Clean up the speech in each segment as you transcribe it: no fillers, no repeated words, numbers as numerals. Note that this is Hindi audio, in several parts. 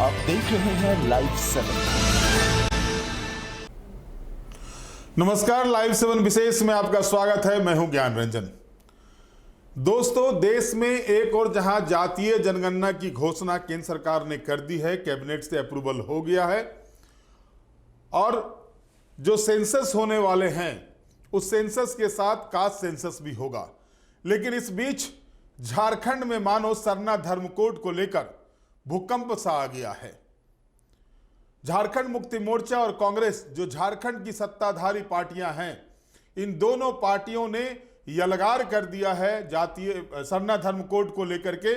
आप देख रहे हैं लाइव 7। नमस्कार, लाइव 7 विशेष में आपका स्वागत है। मैं हूं ज्ञान रंजन। दोस्तों, देश में एक और जहां जातीय जनगणना की घोषणा केंद्र सरकार ने कर दी है, कैबिनेट से अप्रूवल हो गया है और जो सेंसस होने वाले हैं उस सेंसस के साथ कास्ट सेंसस भी होगा। लेकिन इस बीच झारखंड में मानो सरना धर्म कोड को लेकर भूकंप सा आ गया है। झारखंड मुक्ति मोर्चा और कांग्रेस, जो झारखंड की सत्ताधारी पार्टियां हैं, इन दोनों पार्टियों ने यलगार कर दिया है जातीय सरना धर्म कोड को लेकर के।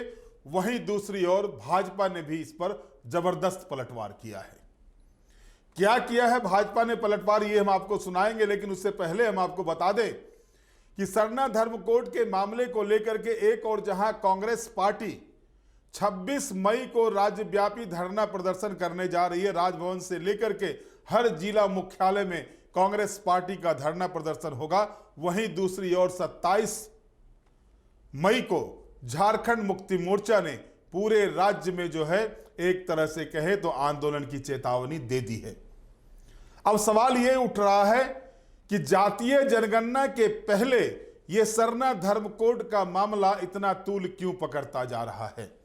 वहीं दूसरी ओर भाजपा ने भी इस पर जबरदस्त पलटवार किया है। क्या किया है भाजपा ने पलटवार, ये हम आपको सुनाएंगे। लेकिन उससे पहले हम आपको बता दें कि सरना धर्म कोड के मामले को लेकर के एक और जहां कांग्रेस पार्टी 26 मई को राज्यव्यापी धरना प्रदर्शन करने जा रही है। राजभवन से लेकर के हर जिला मुख्यालय में कांग्रेस पार्टी का धरना प्रदर्शन होगा। वहीं दूसरी ओर 27 मई को झारखंड मुक्ति मोर्चा ने पूरे राज्य में जो है एक तरह से कहे तो आंदोलन की चेतावनी दे दी है। अब सवाल यह उठ रहा है कि जातीय जनगणना के पहले यह सरना धर्म कोड का मामला इतना तूल क्यों पकड़ता जा रहा है।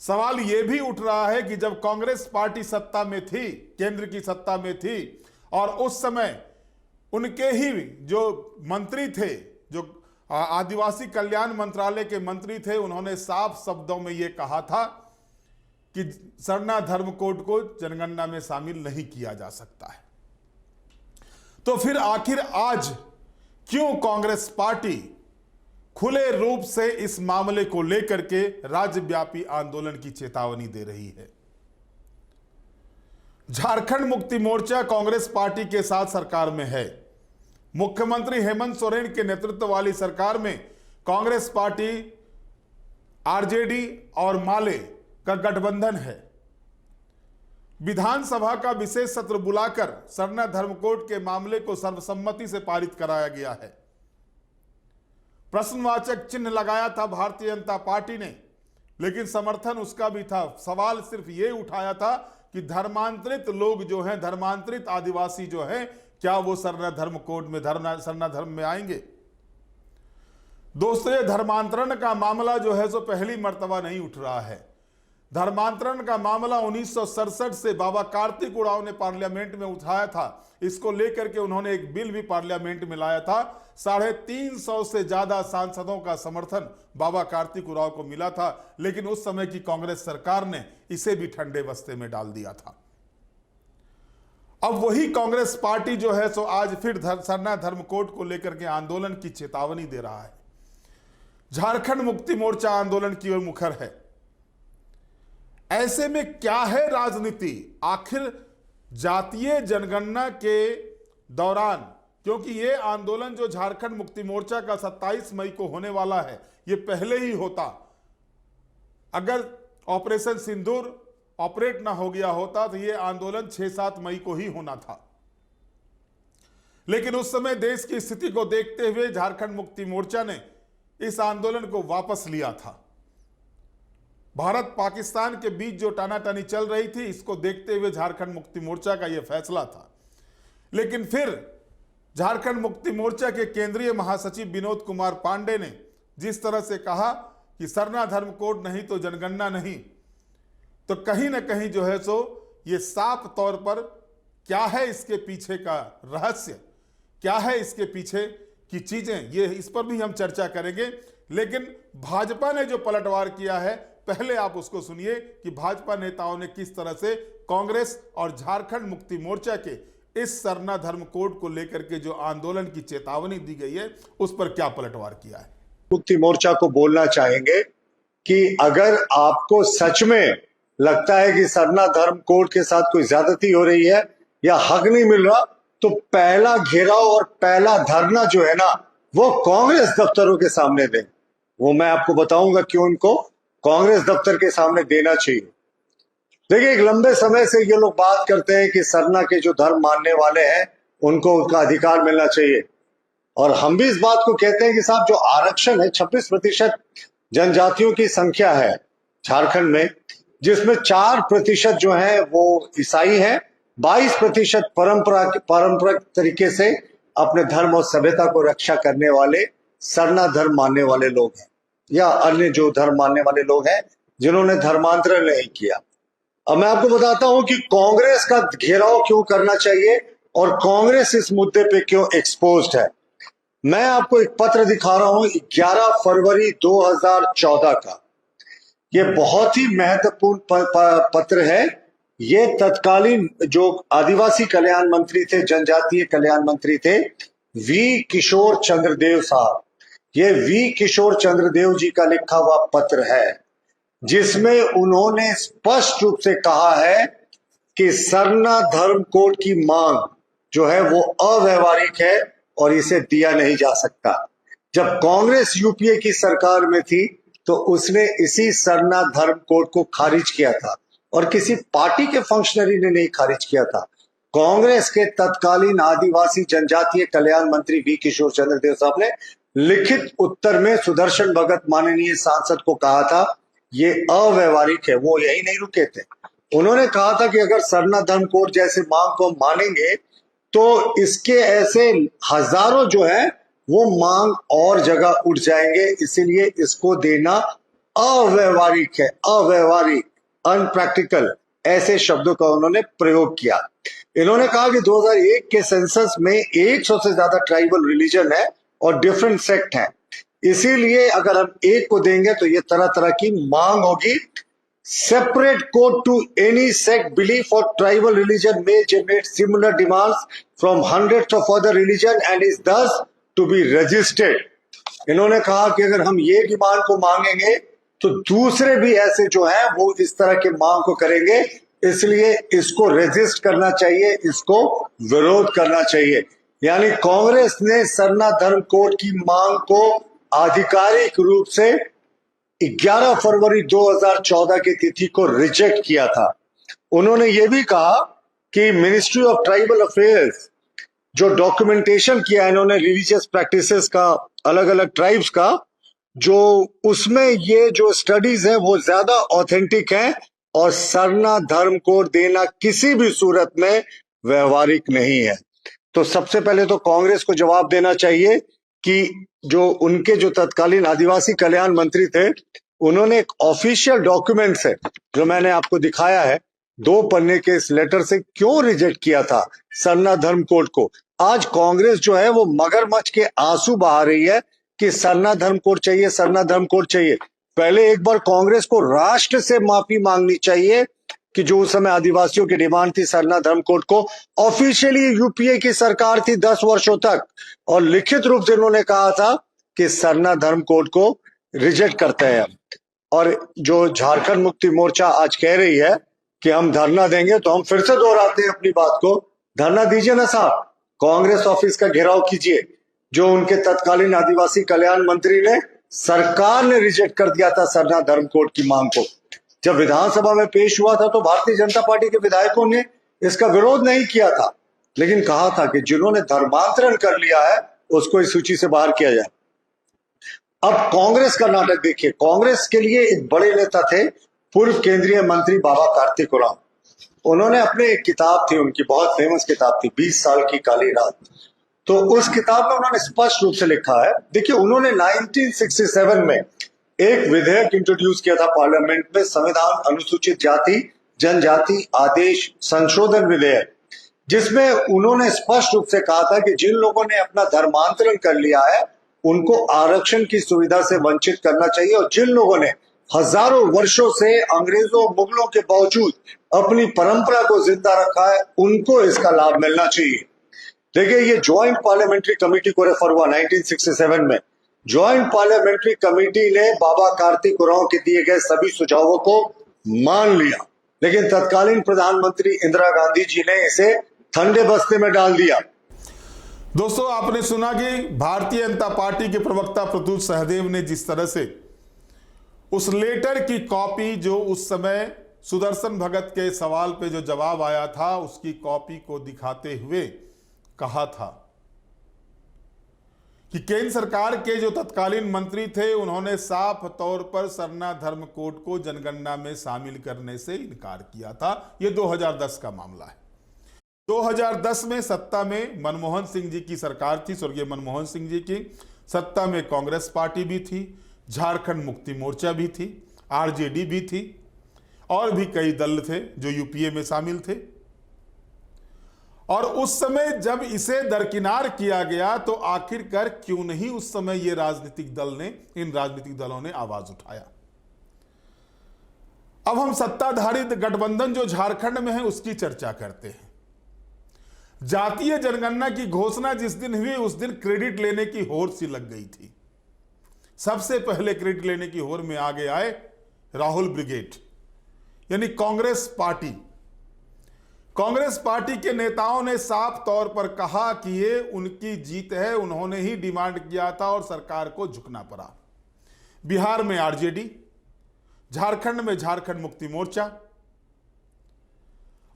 सवाल यह भी उठ रहा है कि जब कांग्रेस पार्टी सत्ता में थी, केंद्र की सत्ता में थी, और उस समय उनके ही जो मंत्री थे, जो आदिवासी कल्याण मंत्रालय के मंत्री थे, उन्होंने साफ शब्दों में यह कहा था कि सरना धर्म कोड को जनगणना में शामिल नहीं किया जा सकता है। तो फिर आखिर आज क्यों कांग्रेस पार्टी खुले रूप से इस मामले को लेकर के राज्यव्यापी आंदोलन की चेतावनी दे रही है। झारखंड मुक्ति मोर्चा कांग्रेस पार्टी के साथ सरकार में है। मुख्यमंत्री हेमंत सोरेन के नेतृत्व वाली सरकार में कांग्रेस पार्टी, आरजेडी और माले का गठबंधन है। विधानसभा का विशेष सत्र बुलाकर सरना धर्म कोड के मामले को सर्वसम्मति से पारित कराया गया है। प्रश्नवाचक चिन्ह लगाया था भारतीय जनता पार्टी ने, लेकिन समर्थन उसका भी था। सवाल सिर्फ ये उठाया था कि धर्मांतरित लोग जो हैं, धर्मांतरित आदिवासी जो हैं, क्या वो सरना धर्म कोड में सरना धर्म में आएंगे। दोस्तों, ये धर्मांतरण का मामला जो है सो पहली मर्तबा नहीं उठ रहा है। धर्मांतरण का मामला 1967 से बाबा कार्तिक उरांव ने पार्लियामेंट में उठाया था। इसको लेकर के उन्होंने एक बिल भी पार्लियामेंट में लाया था। 350 से ज्यादा सांसदों का समर्थन बाबा कार्तिक उरांव को मिला था, लेकिन उस समय की कांग्रेस सरकार ने इसे भी ठंडे बस्ते में डाल दिया था। अब वही कांग्रेस पार्टी जो है सो आज फिर सरना धर्म कोड को लेकर के आंदोलन की चेतावनी दे रहा है। झारखंड मुक्ति मोर्चा आंदोलन की ओर मुखर है। ऐसे में क्या है राजनीति, आखिर जातीय जनगणना के दौरान, क्योंकि ये आंदोलन जो झारखंड मुक्ति मोर्चा का 27 मई को होने वाला है, ये पहले ही होता। अगर ऑपरेशन सिंदूर ऑपरेट ना हो गया होता तो ये आंदोलन 6-7 मई को ही होना था। लेकिन उस समय देश की स्थिति को देखते हुए झारखंड मुक्ति मोर्चा ने इस आंदोलन को वापस लिया था। भारत पाकिस्तान के बीच जो टानाटानी चल रही थी, इसको देखते हुए झारखंड मुक्ति मोर्चा का यह फैसला था। लेकिन फिर झारखंड मुक्ति मोर्चा के केंद्रीय महासचिव विनोद कुमार पांडे ने जिस तरह से कहा कि सरना धर्म कोड नहीं तो जनगणना नहीं, तो कहीं ना कहीं जो है सो ये साफ तौर पर क्या है इसके पीछे का रहस्य, क्या है इसके पीछे की चीजें, ये इस पर भी हम चर्चा करेंगे। लेकिन भाजपा ने जो पलटवार किया है, पहले आप उसको सुनिए कि भाजपा नेताओं ने किस तरह से कांग्रेस और झारखंड मुक्ति मोर्चा के इस सरना धर्म कोड को लेकर के जो आंदोलन की चेतावनी दी गई है, उस पर क्या पलटवार किया है। मुक्ति मोर्चा को बोलना चाहेंगे कि अगर आपको सच में लगता है कि सरना धर्म कोड के साथ कोई ज्यादती हो रही है या हक नहीं मिल रहा, तो पहला घेराव और पहला धरना जो है ना, वो कांग्रेस दफ्तरों के सामने दें। वो मैं आपको बताऊंगा क्यों इनको कांग्रेस दफ्तर के सामने देना चाहिए। देखिए, एक लंबे समय से ये लोग बात करते हैं कि सरना के जो धर्म मानने वाले हैं उनको उनका अधिकार मिलना चाहिए, और हम भी इस बात को कहते हैं कि साहब जो आरक्षण है, 26% जनजातियों की संख्या है झारखंड में, जिसमें 4% जो है वो ईसाई हैं, 22% पारंपरिक तरीके से अपने धर्म और सभ्यता को रक्षा करने वाले सरना धर्म मानने वाले लोग हैं, या अन्य जो धर्म मानने वाले लोग हैं जिन्होंने धर्मांतरण नहीं किया। अब मैं आपको बताता हूं कि कांग्रेस का घेराव क्यों करना चाहिए और कांग्रेस इस मुद्दे पे क्यों एक्सपोज्ड है। मैं आपको एक पत्र दिखा रहा हूं 11 फरवरी 2014 का। ये बहुत ही महत्वपूर्ण पत्र है। ये तत्कालीन जो आदिवासी कल्याण मंत्री थे, जनजातीय कल्याण मंत्री थे, वी किशोर चंद्रदेव साहब, ये वी किशोर चंद्रदेव जी का लिखा हुआ पत्र है, जिसमें उन्होंने स्पष्ट रूप से कहा है कि सरना धर्म कोड की मांग जो है वो अव्यवहारिक है और इसे दिया नहीं जा सकता। जब कांग्रेस यूपीए की सरकार में थी तो उसने इसी सरना धर्म कोड को खारिज किया था, और किसी पार्टी के फंक्शनरी ने नहीं खारिज किया था। कांग्रेस के तत्कालीन आदिवासी जनजातीय कल्याण मंत्री वी किशोर चंद्रदेव साहब ने लिखित उत्तर में सुदर्शन भगत माननीय सांसद को कहा था ये अव्यवहारिक है। वो यही नहीं रुके थे, उन्होंने कहा था कि अगर सरना धर्म कोड जैसे मांग को मानेंगे तो इसके ऐसे हजारों जो है वो मांग और जगह उठ जाएंगे, इसीलिए इसको देना अव्यवहारिक है, अव्यवहारिक, अनप्रैक्टिकल, ऐसे शब्दों का उन्होंने प्रयोग किया। इन्होंने कहा कि 2001 के सेंसस में 100 से ज्यादा ट्राइबल रिलीजन है और डिफरेंट सेक्ट है, इसीलिए अगर हम एक को देंगे तो ये तरह तरह की मांग होगी। Separate code to any sect, belief और ट्राइबल रिलीजन में generate similar demands from hundreds of other religion and is thus to be registered. इन्होंने कहा कि अगर हम ये डिमांड को मांगेंगे तो दूसरे भी ऐसे जो है वो इस तरह के मांग को करेंगे, इसलिए इसको रजिस्ट करना चाहिए, इसको विरोध करना चाहिए। यानी कांग्रेस ने सरना धर्म कोड की मांग को आधिकारिक रूप से 11 फरवरी 2014 की तिथि को रिजेक्ट किया था। उन्होंने ये भी कहा कि मिनिस्ट्री ऑफ ट्राइबल अफेयर्स जो डॉक्यूमेंटेशन किया है इन्होंने रिलीजियस प्रैक्टिसेस का, अलग अलग ट्राइब्स का, जो उसमें ये जो स्टडीज है वो ज्यादा ऑथेंटिक है और सरना धर्म कोड देना किसी भी सूरत में व्यवहारिक नहीं है। तो सबसे पहले तो कांग्रेस को जवाब देना चाहिए कि जो उनके जो तत्कालीन आदिवासी कल्याण मंत्री थे उन्होंने एक ऑफिशियल डॉक्यूमेंट से, जो मैंने आपको दिखाया है 2 पन्ने के इस लेटर से, क्यों रिजेक्ट किया था सरना धर्म कोड को। आज कांग्रेस जो है वो मगरमच्छ के आंसू बहा रही है कि सरना धर्म कोड चाहिए, सरना धर्म कोड चाहिए। पहले एक बार कांग्रेस को राष्ट्र से माफी मांगनी चाहिए कि जो उस समय आदिवासियों की डिमांड थी सरना धर्म कोड को। ऑफिशियली यूपीए की सरकार थी 10 वर्षों तक और लिखित रूप से उन्होंने कहा था कि सरना धर्म कोड को रिजेक्ट करते हैं। और जो झारखंड मुक्ति मोर्चा आज कह रही है कि हम धरना देंगे, तो हम फिर से दोहराते हैं अपनी बात को, धरना दीजिए ना साहब, कांग्रेस ऑफिस का घेराव कीजिए। जो उनके तत्कालीन आदिवासी कल्याण मंत्री ने, सरकार ने रिजेक्ट कर दिया था सरना धर्म कोड की मांग को। जब विधानसभा में पेश हुआ था तो भारतीय जनता पार्टी के विधायकों ने इसका विरोध नहीं किया था, लेकिन कहा था कि जिन्होंने धर्मांतरण कर लिया है उसको इस सूची से बाहर किया जाए। अब कांग्रेस का नाटक देखिए। कांग्रेस के लिए एक बड़े नेता थे पूर्व केंद्रीय मंत्री बाबा कार्तिक उरांव। उन्होंने अपने एक किताब थी, उनकी बहुत फेमस किताब थी 20 साल की काली रात। तो उस किताब में उन्होंने स्पष्ट रूप से लिखा है, देखिए उन्होंने 1967 में एक विधेयक इंट्रोड्यूस किया था पार्लियामेंट में, संविधान अनुसूचित जाति जनजाति आदेश संशोधन विधेयक, जिसमें उन्होंने स्पष्ट रूप से कहा था कि जिन लोगों ने अपना धर्मांतरण कर लिया है उनको आरक्षण की सुविधा से वंचित करना चाहिए, और जिन लोगों ने हजारों वर्षों से अंग्रेजों मुगलों के बावजूद अपनी परंपरा को जिंदा रखा है उनको इसका लाभ मिलना चाहिए। देखिए ये ज्वाइंट पार्लियामेंट्री कमेटी को रेफर हुआ 1967 में। ज्वाइंट पार्लियामेंट्री कमेटी ने बाबा कार्तिक उरांव के दिए गए सभी सुझावों को मान लिया, लेकिन तत्कालीन प्रधानमंत्री इंदिरा गांधी जी ने इसे ठंडे बस्ते में डाल दिया। दोस्तों आपने सुना कि भारतीय जनता पार्टी के प्रवक्ता प्रत्युष सहदेव ने जिस तरह से उस लेटर की कॉपी, जो उस समय सुदर्शन भगत के सवाल पे जो जवाब आया था उसकी कॉपी को दिखाते हुए कहा था कि केंद्र सरकार के जो तत्कालीन मंत्री थे उन्होंने साफ तौर पर सरना धर्म कोड को जनगणना में शामिल करने से इनकार किया था। यह 2010 का मामला है। 2010 में सत्ता में मनमोहन सिंह जी की सरकार थी, स्वर्गीय मनमोहन सिंह जी की सत्ता में कांग्रेस पार्टी भी थी, झारखंड मुक्ति मोर्चा भी थी, आरजेडी भी थी और भी कई दल थे जो यूपीए में शामिल थे। और उस समय जब इसे दरकिनार किया गया तो आखिरकार क्यों नहीं उस समय इन राजनीतिक दलों ने आवाज उठाया। अब हम सत्ताधारी गठबंधन जो झारखंड में है उसकी चर्चा करते हैं। जातीय जनगणना की घोषणा जिस दिन हुई उस दिन क्रेडिट लेने की होड़ सी लग गई थी। सबसे पहले क्रेडिट लेने की होड़ में आगे आए राहुल ब्रिगेड, यानी कांग्रेस पार्टी। कांग्रेस पार्टी के नेताओं ने साफ तौर पर कहा कि ये उनकी जीत है, उन्होंने ही डिमांड किया था और सरकार को झुकना पड़ा। बिहार में आरजेडी, झारखंड में झारखंड मुक्ति मोर्चा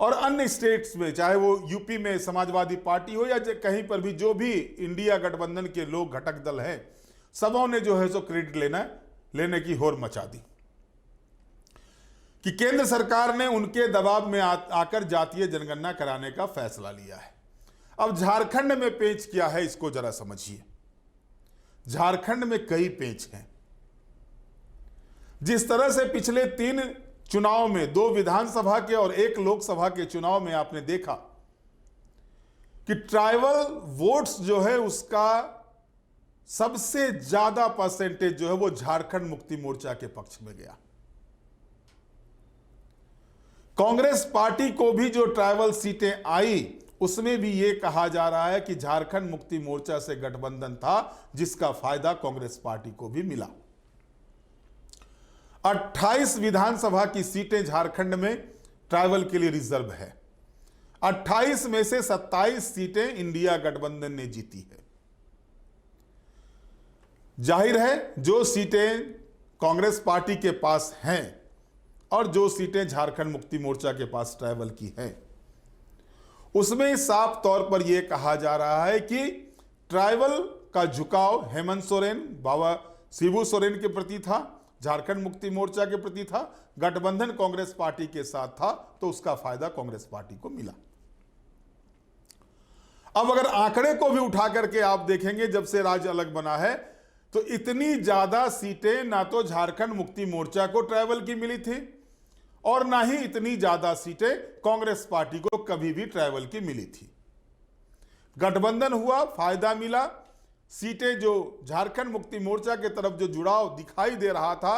और अन्य स्टेट्स में, चाहे वो यूपी में समाजवादी पार्टी हो या कहीं पर भी जो भी इंडिया गठबंधन के लोग घटक दल हैं, सबों ने जो है सो क्रेडिट लेने की होड़ मचा दी कि केंद्र सरकार ने उनके दबाव में आकर जातीय जनगणना कराने का फैसला लिया है। अब झारखंड में पेच क्या है इसको जरा समझिए। झारखंड में कई पेच हैं। जिस तरह से पिछले 3 चुनाव में, 2 विधानसभा के और 1 लोकसभा के चुनाव में आपने देखा कि ट्राइबल वोट्स जो है उसका सबसे ज्यादा परसेंटेज जो है वो झारखंड मुक्ति मोर्चा के पक्ष में गया। कांग्रेस पार्टी को भी जो ट्राइबल सीटें आई उसमें भी यह कहा जा रहा है कि झारखंड मुक्ति मोर्चा से गठबंधन था जिसका फायदा कांग्रेस पार्टी को भी मिला। 28 विधानसभा की सीटें झारखंड में ट्राइबल के लिए रिजर्व है। 28 में से 27 सीटें इंडिया गठबंधन ने जीती है। जाहिर है जो सीटें कांग्रेस पार्टी के पास हैं और जो सीटें झारखंड मुक्ति मोर्चा के पास ट्राइबल की हैं, उसमें साफ तौर पर यह कहा जा रहा है कि ट्राइबल का झुकाव हेमंत सोरेन, बाबा शिबू सोरेन के प्रति था, झारखंड मुक्ति मोर्चा के प्रति था, गठबंधन कांग्रेस पार्टी के साथ था, तो उसका फायदा कांग्रेस पार्टी को मिला। अब अगर आंकड़े को भी उठा करके आप देखेंगे, जब से राज्य अलग बना है तो इतनी ज्यादा सीटें ना तो झारखंड मुक्ति मोर्चा को ट्राइबल की मिली थी और ना ही इतनी ज्यादा सीटें कांग्रेस पार्टी को कभी भी ट्राइबल की मिली थी। गठबंधन हुआ, फायदा मिला। सीटें जो झारखंड मुक्ति मोर्चा के तरफ जो जुड़ाव दिखाई दे रहा था,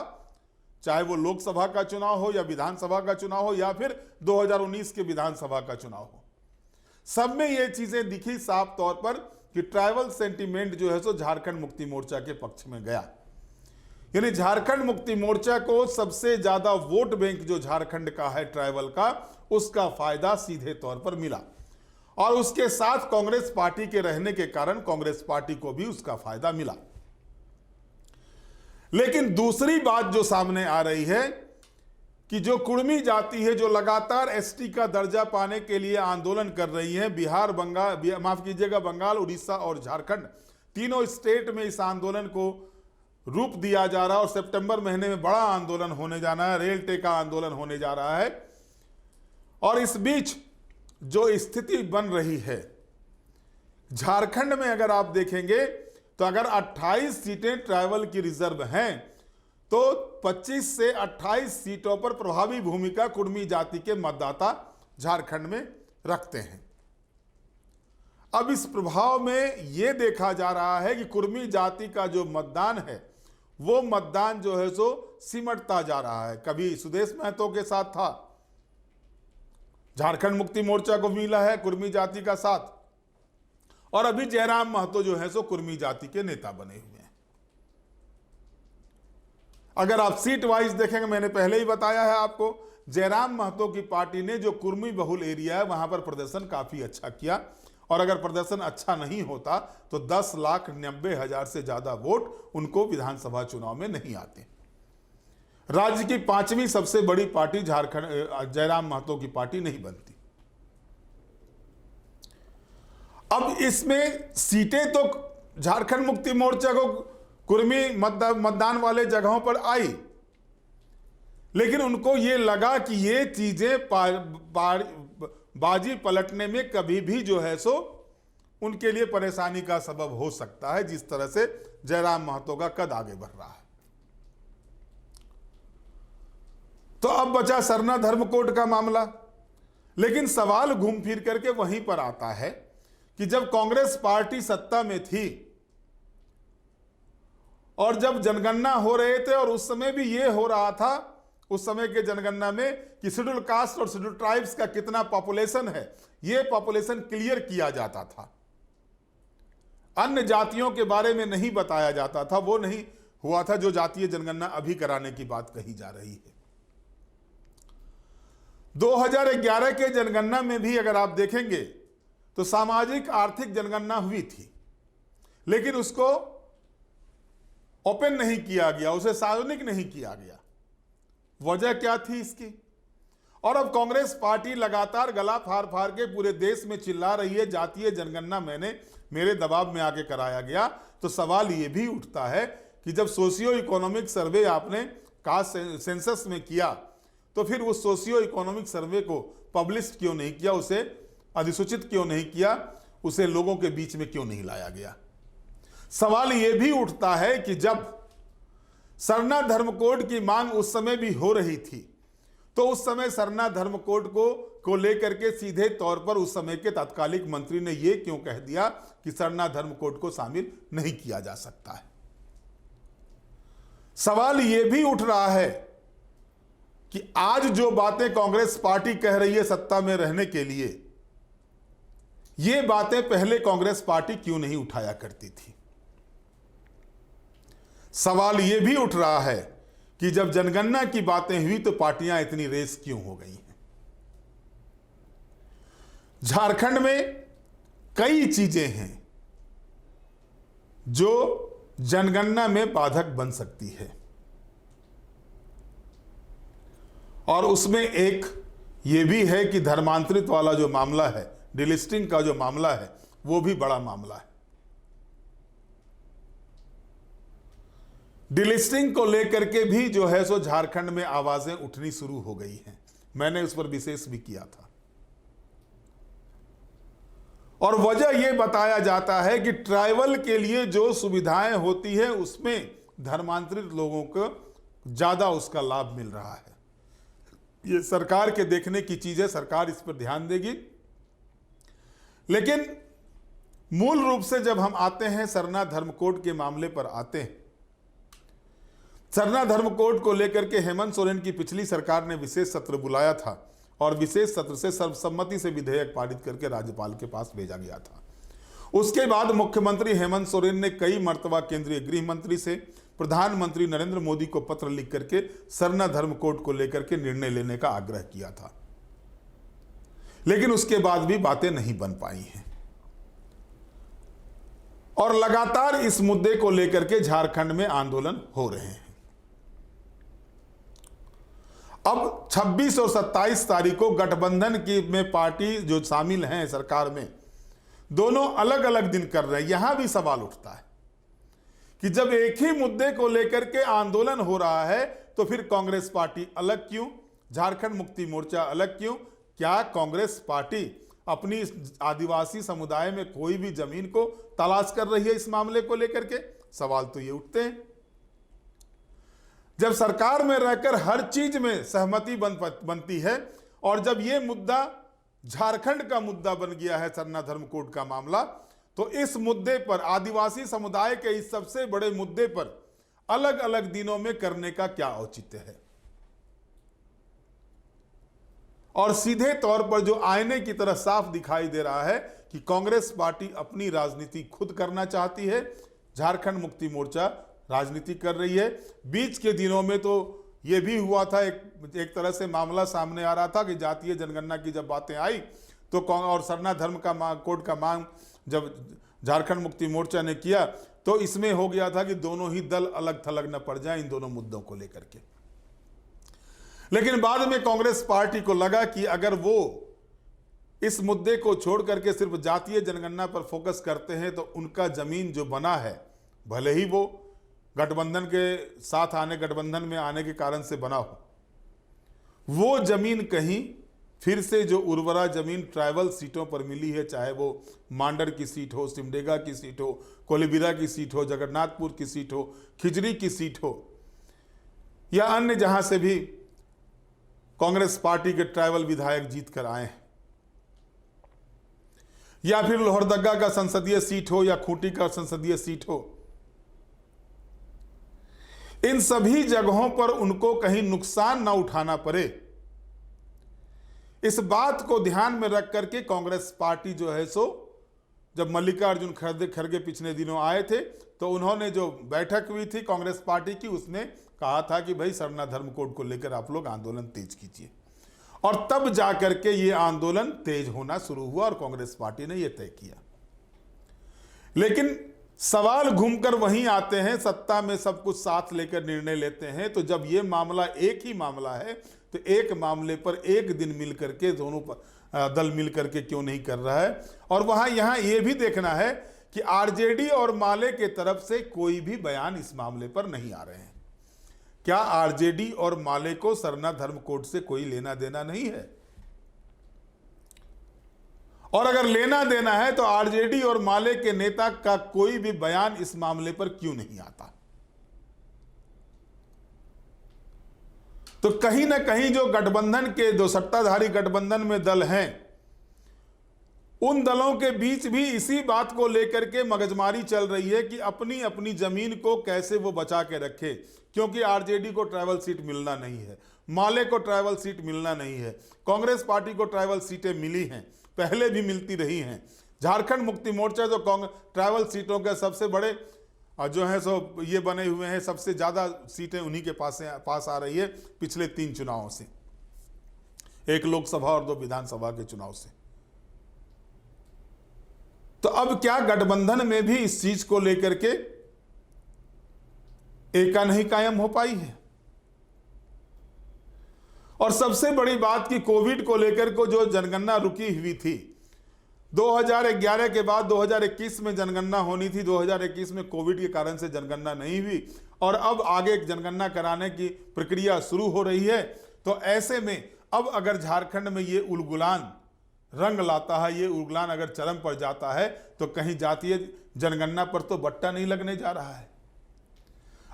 चाहे वो लोकसभा का चुनाव हो या विधानसभा का चुनाव हो या फिर 2019 के विधानसभा का चुनाव हो, सब में ये चीजें दिखी साफ तौर पर कि ट्राइबल सेंटीमेंट जो है सो झारखंड मुक्ति मोर्चा के पक्ष में गया। यानी झारखंड मुक्ति मोर्चा को सबसे ज्यादा वोट बैंक जो झारखंड का है ट्राइबल का, उसका फायदा सीधे तौर पर मिला और उसके साथ कांग्रेस पार्टी के रहने के कारण कांग्रेस पार्टी को भी उसका फायदा मिला। लेकिन दूसरी बात जो सामने आ रही है कि जो कुर्मी जाति है, जो लगातार एसटी का दर्जा पाने के लिए आंदोलन कर रही है, बिहार, बंगाल, उड़ीसा और झारखंड, तीनों स्टेट में इस आंदोलन को रूप दिया जा रहा है और सितंबर महीने में बड़ा आंदोलन होने जाना है, रेल टेका आंदोलन होने जा रहा है। और इस बीच जो स्थिति बन रही है झारखंड में, अगर आप देखेंगे तो अगर 28 सीटें ट्राइबल की रिजर्व हैं तो 25 से 28 सीटों पर प्रभावी भूमिका कुर्मी जाति के मतदाता झारखंड में रखते हैं। अब इस प्रभाव में यह देखा जा रहा है कि कुर्मी जाति का जो मतदान है वो मतदान जो है सो सिमटता जा रहा है। कभी सुदेश महतो के साथ था, झारखंड मुक्ति मोर्चा को मिला है कुर्मी जाति का साथ, और अभी जयराम महतो जो है सो कुर्मी जाति के नेता बने हुए हैं। अगर आप सीट वाइज देखेंगे, मैंने पहले ही बताया है आपको, जयराम महतो की पार्टी ने जो कुर्मी बहुल एरिया है वहां पर प्रदर्शन काफी अच्छा किया और अगर प्रदर्शन अच्छा नहीं होता तो 10,90,000 से ज्यादा वोट उनको विधानसभा चुनाव में नहीं आते। राज्य की 5वीं सबसे बड़ी पार्टी झारखंड जयराम महतो की पार्टी नहीं बनती। अब इसमें सीटें तो झारखंड मुक्ति मोर्चा को कुर्मी मतदान वाले जगहों पर आई, लेकिन उनको ये लगा कि ये चीजें बाजी पलटने में कभी भी जो है सो उनके लिए परेशानी का सबब हो सकता है, जिस तरह से जयराम महतो का कद आगे बढ़ रहा है। तो अब बचा सरना धर्मकोड का मामला, लेकिन सवाल घूम फिर करके वहीं पर आता है कि जब कांग्रेस पार्टी सत्ता में थी और जब जनगणना हो रहे थे, और उस समय भी ये हो रहा था उस समय के जनगणना में कि शेड्यूल कास्ट और शेड्यूल ट्राइब्स का कितना पॉपुलेशन है, ये पॉपुलेशन क्लियर किया जाता था। अन्य जातियों के बारे में नहीं बताया जाता था, वो नहीं हुआ था जो जातीय जनगणना अभी कराने की बात कही जा रही है। 2011 के जनगणना में भी अगर आप देखेंगे तो सामाजिक आर्थिक जनगणना हुई थी, लेकिन उसको ओपन नहीं किया गया, उसे सार्वजनिक नहीं किया गया। वजह क्या थी इसकी? और अब कांग्रेस पार्टी लगातार गला फाड़ फाड़ के पूरे देश में चिल्ला रही है जातीय जनगणना मेरे दबाव में आके कराया गया। तो सवाल ये भी उठता है कि जब सोशियो इकोनॉमिक सर्वे आपने कास्ट सेंसस में किया, तो फिर उस सोशियो इकोनॉमिक सर्वे को पब्लिश क्यों नहीं किया, उसे अधिसूचित क्यों नहीं किया, उसे लोगों के बीच में क्यों नहीं लाया गया? सवाल यह भी उठता है कि जब सरना धर्म कोड की मांग उस समय भी हो रही थी, तो उस समय सरना धर्म कोड को लेकर के सीधे तौर पर उस समय के तत्कालिक मंत्री ने यह क्यों कह दिया कि सरना धर्म कोड को शामिल नहीं किया जा सकता है? सवाल यह भी उठ रहा है कि आज जो बातें कांग्रेस पार्टी कह रही है सत्ता में रहने के लिए, ये बातें पहले कांग्रेस पार्टी क्यों नहीं उठाया करती थी? सवाल यह भी उठ रहा है कि जब जनगणना की बातें हुई तो पार्टियां इतनी रेस क्यों हो गई हैं? झारखंड में कई चीजें हैं जो जनगणना में बाधक बन सकती है, और उसमें एक ये भी है कि धर्मांतरित वाला जो मामला है, डिलिस्टिंग का जो मामला है, वो भी बड़ा मामला है। डिलिस्टिंग को लेकर के भी जो है सो झारखंड में आवाजें उठनी शुरू हो गई हैं। मैंने उस पर विशेष भी किया था, और वजह यह बताया जाता है कि ट्राइबल के लिए जो सुविधाएं होती है उसमें धर्मांतरित लोगों को ज्यादा उसका लाभ मिल रहा है। ये सरकार के देखने की चीज है, सरकार इस पर ध्यान देगी। लेकिन मूल रूप से जब हम आते हैं सरना धर्म कोड के मामले पर आते हैं, सरना धर्म कोड को लेकर के हेमंत सोरेन की पिछली सरकार ने विशेष सत्र बुलाया था, और विशेष सत्र से सर्वसम्मति से विधेयक पारित करके राज्यपाल के पास भेजा गया था। उसके बाद मुख्यमंत्री हेमंत सोरेन ने कई मर्तबा केंद्रीय गृह मंत्री से प्रधानमंत्री नरेंद्र मोदी को पत्र लिख करके सरना धर्म कोड को लेकर के निर्णय लेने का आग्रह किया था, लेकिन उसके बाद भी बातें नहीं बन पाई हैं, और लगातार इस मुद्दे को लेकर के झारखंड में आंदोलन हो रहे हैं। अब 26 और 27 तारीख को गठबंधन की में पार्टी जो शामिल हैं सरकार में, दोनों अलग अलग दिन कर रहे हैं। यहां भी सवाल उठता है कि जब एक ही मुद्दे को लेकर के आंदोलन हो रहा है तो फिर कांग्रेस पार्टी अलग क्यों, झारखंड मुक्ति मोर्चा अलग क्यों? क्या कांग्रेस पार्टी अपनी आदिवासी समुदाय में कोई भी जमीन को तलाश कर रही है इस मामले को लेकर के? सवाल तो ये उठते हैं। जब सरकार में रहकर हर चीज में सहमति बनती है, और जब यह मुद्दा झारखंड का मुद्दा बन गया है सरना धर्म कोड का मामला, तो इस मुद्दे पर, आदिवासी समुदाय के इस सबसे बड़े मुद्दे पर अलग अलग दिनों में करने का क्या औचित्य है? और सीधे तौर पर जो आईने की तरह साफ दिखाई दे रहा है कि कांग्रेस पार्टी अपनी राजनीति खुद करना चाहती है, झारखंड मुक्ति मोर्चा राजनीति कर रही है। बीच के दिनों में तो यह भी हुआ था, एक तरह से मामला सामने आ रहा था कि जातीय जनगणना की जब बातें आई तो और सरना धर्म का कोड का मांग जब झारखंड मुक्ति मोर्चा ने किया, तो इसमें हो गया था कि दोनों ही दल अलग थलग न पड़ जाए इन दोनों मुद्दों को लेकर के। लेकिन बाद में कांग्रेस पार्टी को लगा कि अगर वो इस मुद्दे को छोड़ करके सिर्फ जातीय जनगणना पर फोकस करते हैं तो उनका जमीन जो बना है, भले ही वो गठबंधन के साथ गठबंधन में आने के कारण से बना हो, वो जमीन कहीं फिर से जो उर्वरा जमीन ट्राइबल सीटों पर मिली है, चाहे वो मांडर की सीट हो, सिमडेगा की सीट हो, कोलेबिरा की सीट हो, जगन्नाथपुर की सीट हो, खिजरी की सीट हो, या अन्य जहां से भी कांग्रेस पार्टी के ट्राइबल विधायक जीत कर आए हैं, या फिर लोहरदगा का संसदीय सीट हो या खूंटी का संसदीय सीट हो, इन सभी जगहों पर उनको कहीं नुकसान ना उठाना पड़े, इस बात को ध्यान में रख करके कांग्रेस पार्टी जो है सो, जब मल्लिकार्जुन खड़गे पिछले दिनों आए थे तो उन्होंने जो बैठक हुई थी कांग्रेस पार्टी की, उसमें कहा था कि भाई सरना धर्म कोड को लेकर आप लोग आंदोलन तेज कीजिए, और तब जाकर के ये आंदोलन तेज होना शुरू हुआ और कांग्रेस पार्टी ने यह तय किया। लेकिन सवाल घूमकर वहीं आते हैं, सत्ता में सब कुछ साथ लेकर निर्णय लेते हैं, तो जब ये मामला एक ही मामला है तो एक मामले पर एक दिन मिल करके दोनों दल मिल करके क्यों नहीं कर रहा है। और वहां यहां यह भी देखना है कि आरजेडी और माले के तरफ से कोई भी बयान इस मामले पर नहीं आ रहे हैं। क्या आरजेडी और माले को सरना धर्म कोड से कोई लेना देना नहीं है? और अगर लेना देना है तो आरजेडी और माले के नेता का कोई भी बयान इस मामले पर क्यों नहीं आता? तो कहीं ना कहीं जो गठबंधन के, जो सत्ताधारी गठबंधन में दल हैं, उन दलों के बीच भी इसी बात को लेकर के मगजमारी चल रही है कि अपनी अपनी जमीन को कैसे वो बचा के रखे, क्योंकि आरजेडी को ट्राइबल सीट मिलना नहीं है, माले को ट्राइबल सीट मिलना नहीं है, कांग्रेस पार्टी को ट्राइबल सीटें मिली हैं, पहले भी मिलती रही हैं। झारखंड मुक्ति मोर्चा जो ट्राइबल सीटों के सबसे बड़े जो है सो ये बने हुए हैं, सबसे ज्यादा सीटें उन्हीं के पास आ रही है पिछले 3 चुनावों से, एक लोकसभा और 2 विधानसभा के चुनाव से। तो अब क्या गठबंधन में भी इस चीज को लेकर के एका नहीं कायम हो पाई है? और सबसे बड़ी बात कि कोविड को लेकर को जो जनगणना रुकी हुई थी, 2011 के बाद 2021 में जनगणना होनी थी, 2021 में कोविड के कारण से जनगणना नहीं हुई, और अब आगे जनगणना कराने की प्रक्रिया शुरू हो रही है। तो ऐसे में अब अगर झारखंड में ये उलगुलान रंग लाता है, ये उलगुलान अगर चरम पर जाता है, तो कहीं जातीय जनगणना पर तो बट्टा नहीं लगने जा रहा है।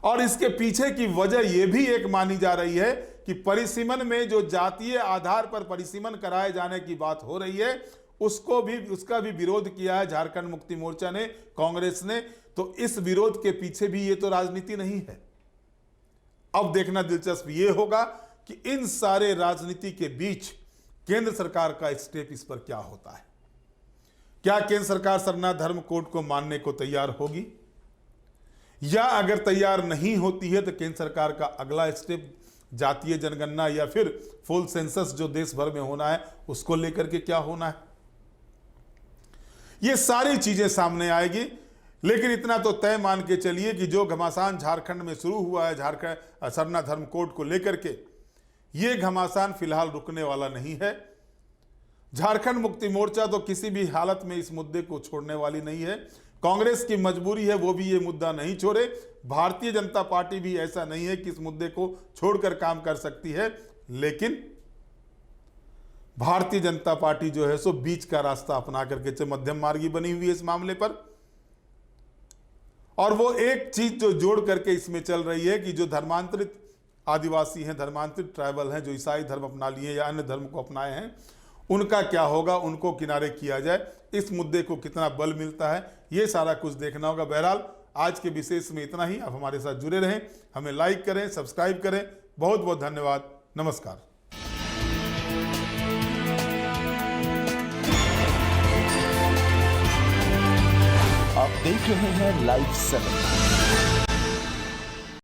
और इसके पीछे की वजह यह भी एक मानी जा रही है कि परिसीमन में जो जातीय आधार पर परिसीमन कराए जाने की बात हो रही है, उसका भी विरोध किया है झारखंड मुक्ति मोर्चा ने, कांग्रेस ने। तो इस विरोध के पीछे भी ये तो राजनीति नहीं है। अब देखना दिलचस्प ये होगा कि इन सारे राजनीति के बीच केंद्र सरकार का स्टेप इस पर क्या होता है। क्या केंद्र सरकार सरना धर्म कोड को मानने को तैयार होगी, या अगर तैयार नहीं होती है तो केंद्र सरकार का अगला स्टेप जातीय जनगणना या फिर फुल सेंसस जो देश भर में होना है उसको लेकर के क्या होना है, ये सारी चीजें सामने आएगी। लेकिन इतना तो तय मान के चलिए कि जो घमासान झारखंड में शुरू हुआ है झारखंड सरना धर्म कोड को लेकर के, ये घमासान फिलहाल रुकने वाला नहीं है। झारखंड मुक्ति मोर्चा तो किसी भी हालत में इस मुद्दे को छोड़ने वाली नहीं है। कांग्रेस की मजबूरी है वो भी ये मुद्दा नहीं छोड़े। भारतीय जनता पार्टी भी ऐसा नहीं है कि इस मुद्दे को छोड़कर काम कर सकती है, लेकिन भारतीय जनता पार्टी जो है सो बीच का रास्ता अपना करके मध्यम मार्गी बनी हुई है इस मामले पर। और वो एक चीज जो जोड़ करके इसमें चल रही है कि जो धर्मांतरित आदिवासी हैं, धर्मांतरित ट्राइबल हैं, जो ईसाई धर्म अपना लिए या अन्य धर्म को अपनाए हैं, उनका क्या होगा, उनको किनारे किया जाए, इस मुद्दे को कितना बल मिलता है, ये सारा कुछ देखना होगा। बहरहाल आज के विशेष में इतना ही। आप हमारे साथ जुड़े रहें, हमें लाइक करें, सब्सक्राइब करें। बहुत बहुत धन्यवाद। नमस्कार। आप देख रहे हैं लाइव 7।